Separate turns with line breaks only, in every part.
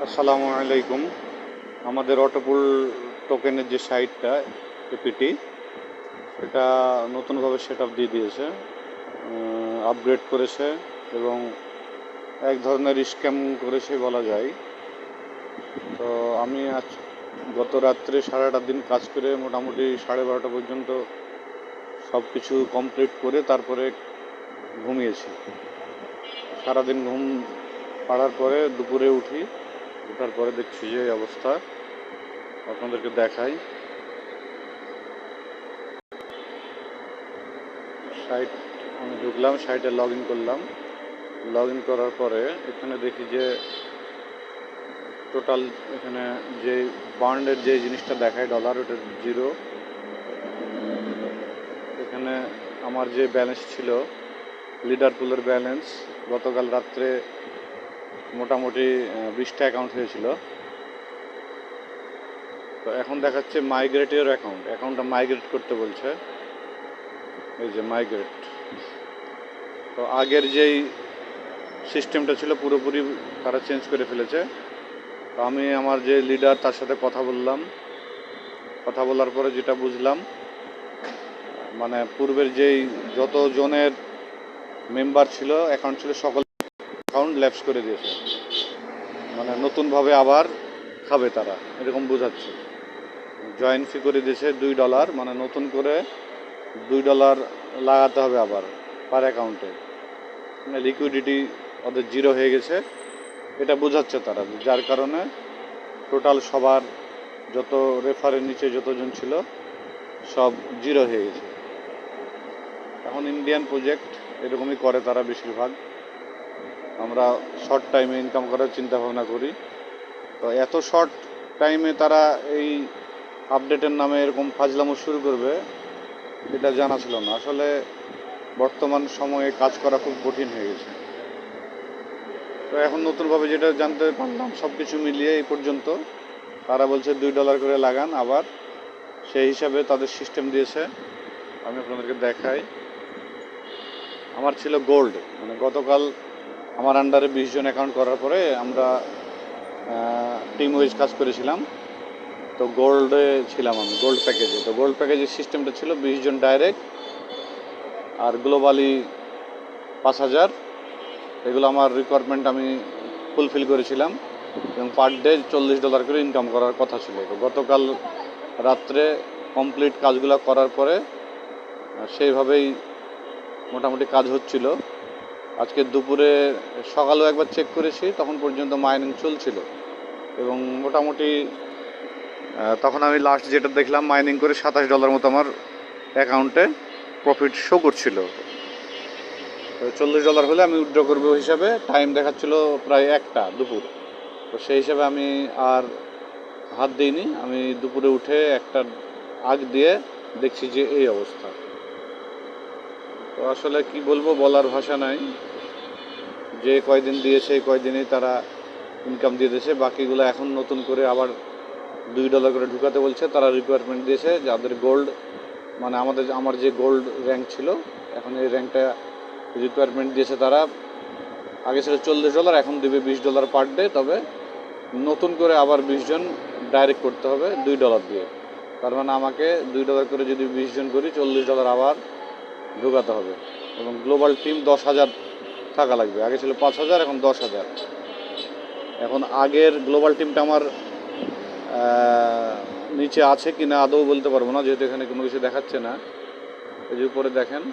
আসসালামু আলাইকুম। আমাদের অটোপুল টোকেনের যে সাইটটা এপিটি, এটা নতুনভাবে সেট আপ দিয়ে দিয়েছে, আপগ্রেড করেছে এবং এক ধরনের স্ক্যাম করেছে বলা যায়। তো আমি আজ গত রাত্রে সারাটা দিন কাজ করে মোটামুটি 12:30 পর্যন্ত সব কিছু কমপ্লিট করে তারপরে ঘুমিয়েছি। সারাদিন ঘুম পাড়ার পরে দুপুরে ওঠার পরে দেখছি যে অবস্থা, আপনাদেরকে দেখাই। সাইট আমি ঢুকলাম, সাইটে লগ ইন করলাম। লগ ইন করার পরে এখানে দেখি যে টোটাল এখানে যে বান্ডের যে জিনিসটা দেখায় ডলার, ওটা জিরো। এখানে আমার যে ব্যালেন্স ছিল, লিডারপুলের ব্যালেন্স, গতকাল রাত্রে মোটামুটি 20টা অ্যাকাউন্ট হয়েছিল। তো এখন দেখাচ্ছে মাইগ্রেটের অ্যাকাউন্টটা মাইগ্রেট করতে বলছে। এই যে মাইগ্রেট। তো আগের যেই সিস্টেমটা ছিল পুরোপুরি তারা চেঞ্জ করে ফেলেছে। তো আমি আমার যে লিডার তার সাথে কথা বলার পরে যেটা বুঝলাম, মানে পূর্বের যেই যত জনের মেম্বার ছিল, অ্যাকাউন্ট ছিল, সকল অ্যাকাউন্ট ল্যাপস করে দিয়েছে। মানে নতুনভাবে আবার খাবে তারা, এরকম বোঝাচ্ছে। জয়েন ফি করে দিয়েছে $2, মানে নতুন করে $2 লাগাতে হবে আবার পার অ্যাকাউন্টে। মানে লিকুইডিটি ওদের জিরো হয়ে গেছে, এটা বোঝাচ্ছে তারা, যার কারণে টোটাল সবার যত রেফারের নিচে যতজন ছিল সব জিরো হয়ে গেছে। এখন ইন্ডিয়ান প্রজেক্ট এরকমই করে তারা বেশিরভাগ। আমরা শর্ট টাইমে ইনকাম করার চিন্তা ভাবনা করি, তো এত শর্ট টাইমে তারা এই আপডেটের নামে এরকম ফাজলামো শুরু করবে এটা জানা ছিল না। আসলে বর্তমান সময়ে কাজ করা খুব কঠিন হয়ে গেছে। তো এখন নতুনভাবে যেটা জানতে পারলাম, সব কিছু মিলিয়ে এই পর্যন্ত তারা বলছে $2 করে লাগান আবার, সেই হিসাবে তাদের সিস্টেম দিয়েছে। আমি আপনাদেরকে দেখাই। আমার ছিল গোল্ড, মানে গতকাল আমার আন্ডারে 20 জন অ্যাকাউন্ট করার পরে আমরা টিম ওয়াইজ কাজ করেছিলাম। তো গোল্ডে ছিলাম আমি, গোল্ড প্যাকেজে। তো গোল্ড প্যাকেজের সিস্টেমটা ছিল 20 জন ডাইরেক্ট, আর গ্লোবালি 5,000। এগুলো আমার রিকোয়ারমেন্ট আমি ফুলফিল করেছিলাম এবং পার ডে $40 করে ইনকাম করার কথা ছিল। তো গতকাল রাত্রে কমপ্লিট কাজগুলো করার পরে সেইভাবেই মোটামুটি কাজ হচ্ছিল। আজকে দুপুরে সকালেও একবার চেক করেছি, তখন পর্যন্ত মাইনিং চলছিল এবং মোটামুটি তখন আমি লাস্ট যেটা দেখলাম, মাইনিং করে $27 মতো আমার অ্যাকাউন্টে প্রফিট শো করছিল। তো $40 হলে আমি উইথড্র করবো হিসাবে টাইম দেখাচ্ছিল প্রায় 1টা দুপুর। তো সেই হিসাবে আমি আর হাত দিইনি। আমি দুপুরে উঠে 1টার আগ দিয়ে দেখছি যে এই অবস্থা। তো আসলে কি বলবো, বলার ভাষা নাই। যে কয়দিন দিয়েছে এই কয়দিনেই তারা ইনকাম দিয়ে দিয়েছে। বাকিগুলো এখন নতুন করে আবার $2 করে ঢুকাতে বলছে। তারা রিকোয়ারমেন্ট দিয়েছে যাদের গোল্ড, মানে আমার যে গোল্ড র্যাঙ্ক ছিল, এখন এই র্যাঙ্কটা রিকোয়ারমেন্ট দিয়েছে তারা। আগে ছিল $40, এখন দেবে $20 পার ডে। তবে নতুন করে আবার 20 জন ডাইরেক্ট করতে হবে $2 দিয়ে। তার মানে আমাকে $2 করে যদি 20 জন করি, $40 আবার ঢোকাতে হবে। এবং গ্লোবাল টিম 10,000 থাকা লাগবে। আগে ছিল 5,000, এখন 10,000। এখন আগের গ্লোবাল টিমটা আমার নিচে আছে কি না আদৌ বলতে পারবো না, যেহেতু এখানে কোনো কিছু দেখাচ্ছে না। এই যে উপরে দেখেন,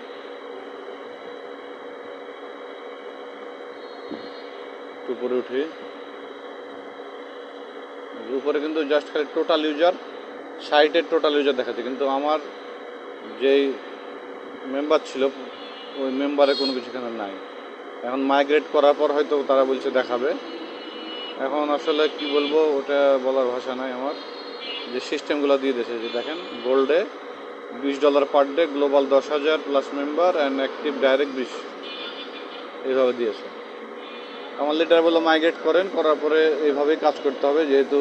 উপরে উঠি, উপরে কিন্তু জাস্ট খালি টোটাল ইউজার, সাইটের টোটাল ইউজার দেখাচ্ছে, কিন্তু আমার যেই মেম্বার ছিল ওই মেম্বারে কোনো কিছু এখানে নাই। এখন মাইগ্রেট করার পর হয়তো তারা বলছে দেখাবে। এখন আসলে কি বলবো, ওটা বলার ভাষা নাই আমার। যে সিস্টেমগুলো দিয়ে দিয়েছে, যে দেখেন, গোল্ডে $20 per day, global 10,000 plus member and active direct 20, এইভাবে দিয়েছে। আমার লিডার বললো মাইগ্রেট করার পরে এইভাবেই কাজ করতে হবে, যেহেতু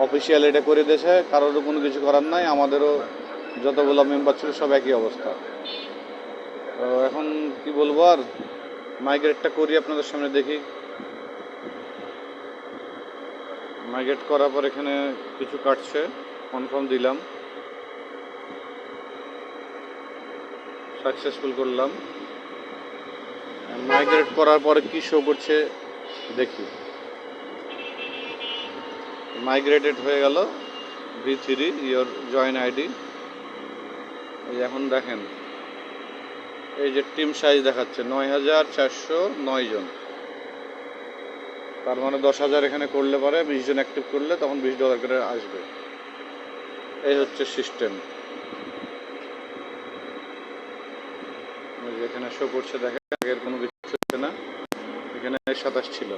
অফিসিয়াল এটা করে দিয়েছে, কারোরও কোনো কিছু করার নাই। আমাদেরও যতগুলো মেম্বার ছিল সব একই অবস্থা। তো এখন কি বলবো, আর মাইগ্রেটটা করি আপনাদের সামনে দেখি। মাইগ্রেট করার পর এখানে কিছু কাটছে, কনফার্ম দিলাম, সাকসেসফুল করলাম। মাইগ্রেট করার পরে কি শো করছে দেখি। মাইগ্রেটেড হয়ে গেল V3 ইয়োর জয়েন আইডি। এই এখন দেখেন এই যে টিম সাইজ দেখাচ্ছে 9409 জন, তার মানে 10,000 এখানে করলে পরে 20 জন অ্যাক্টিভ করলে তখন $20 করে আসবে। এই হচ্ছে সিস্টেম। এখানে শো করছে দেখেন, আগের কোনো কিছু হচ্ছে না, এখানে 27 ছিল।